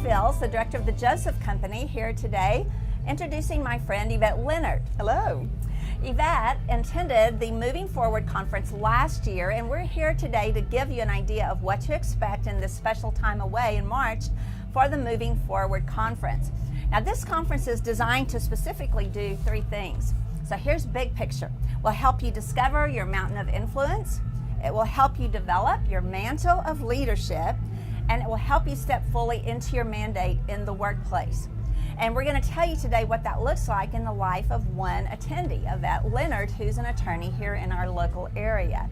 Phils, the director of the Joseph Company, here today, introducing my friend Yvette Leonard. Hello. Yvette attended the Moving Forward conference last year, and we're here today to give you an idea of what to expect in this special time away in March for the Moving Forward conference. Now, this conference is designed to specifically do three things. So here's big picture. We'll help you discover your mountain of influence. It will help you develop your mantle of leadership, and it will help you step fully into your mandate in the workplace. And we're going to tell you today what that looks like in the life of one attendee, Yvette Leonard, who's an attorney here in our local area.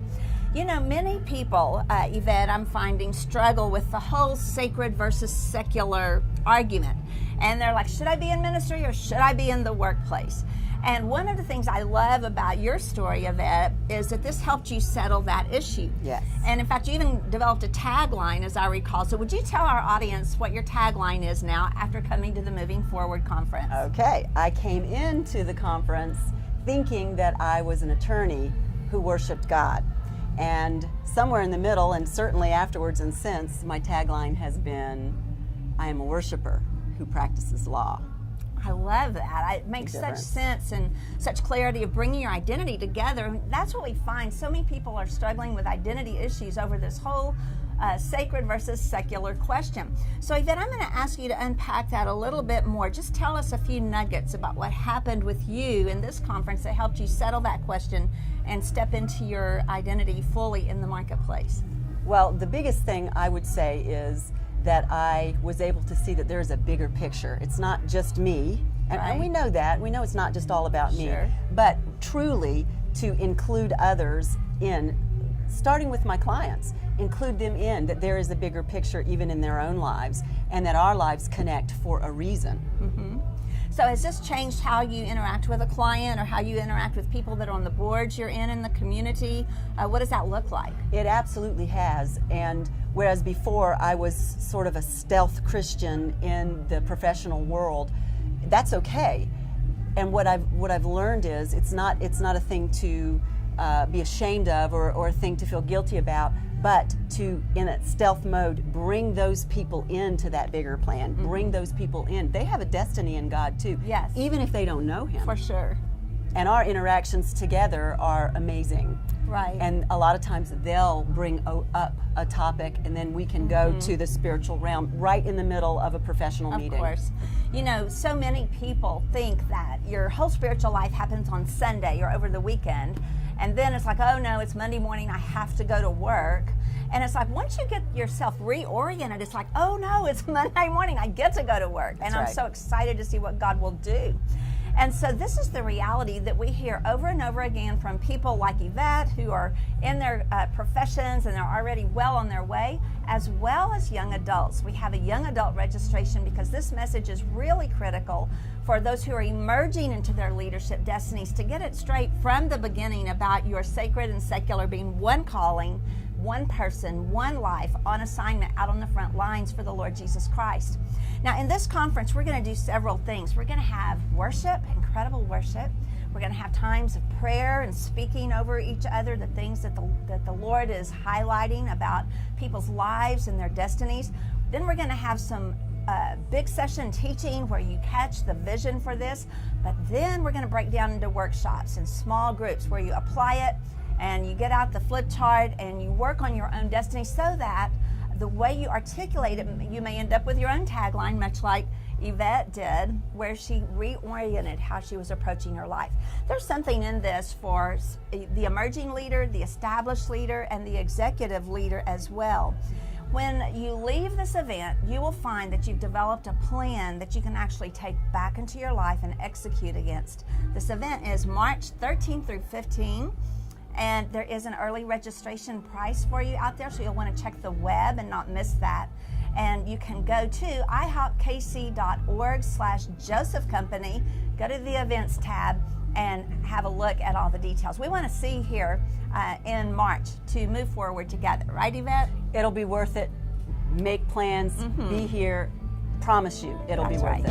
You know, many people, Yvette, I'm finding, struggle with the whole sacred versus secular argument. And they're like, should I be in ministry or should I be in the workplace? And one of the things I love about your story, Yvette, is that this helped you settle that issue. Yes. And in fact, you even developed a tagline, as I recall. So would you tell our audience what your tagline is now after coming to the Moving Forward conference? Okay. I came into the conference thinking that I was an attorney who worshiped God. And somewhere in the middle, and certainly afterwards and since, my tagline has been, I am a worshiper who practices law. I love that. It makes such sense and such clarity of bringing your identity together. And that's what we find. So many people are struggling with identity issues over this whole sacred versus secular question. So Yvette, I'm going to ask you to unpack that a little bit more. Just tell us a few nuggets about what happened with you in this conference that helped you settle that question and step into your identity fully in the marketplace. Well, the biggest thing I would say is that I was able to see that there's a bigger picture. It's not just me, and we know that. We know it's not just all about me, but truly to include others in, starting with my clients, include them in, that there is a bigger picture even in their own lives, and that our lives connect for a reason. Mm-hmm. So has this changed how you interact with a client or how you interact with people that are on the boards you're in the community? What does that look like? It absolutely has. And whereas before I was sort of a stealth Christian in the professional world, that's okay. And what I've learned is it's not a thing to be ashamed of or a thing to feel guilty about, but to, in a stealth mode, bring those people into that bigger plan. Mm-hmm. Bring those people in. They have a destiny in God too. Yes. Even if they don't know Him. For sure. And our interactions together are amazing. Right. And a lot of times they'll bring up a topic, and then we can go to the spiritual realm right in the middle of a professional meeting. Of course. You know, so many people think that your whole spiritual life happens on Sunday or over the weekend, and then it's like, oh no, it's Monday morning, I have to go to work. And it's like, once you get yourself reoriented, it's like, oh no, it's Monday morning, I get to go to work. And I'm so excited to see what God will do. And so this is the reality that we hear over and over again from people like Yvette, who are in their professions and they're already well on their way, as well as young adults. We have a young adult registration because this message is really critical for those who are emerging into their leadership destinies, to get it straight from the beginning about your sacred and secular being one calling, one person, one life on assignment out on the front lines for the Lord Jesus Christ. Now, in this conference, we're going to do several things. We're going to have worship, incredible worship. We're going to have times of prayer and speaking over each other, the things that the Lord is highlighting about people's lives and their destinies. Then we're going to have some big session teaching where you catch the vision for this. But then we're going to break down into workshops in small groups where you apply it and you get out the flip chart and you work on your own destiny, so that the way you articulate it, you may end up with your own tagline, much like Yvette did, where she reoriented how she was approaching her life. There's something in this for the emerging leader, the established leader, and the executive leader as well. When you leave this event, you will find that you've developed a plan that you can actually take back into your life and execute against. This event is March 13 through 15. And there is an early registration price for you out there, so you'll want to check the web and not miss that. And you can go to ihopkc.org/Joseph Company, go to the events tab, and have a look at all the details. We want to see you here in March to move forward together. Right, Yvette? It'll be worth it. Make plans. Be here. Promise you, it'll be worth it.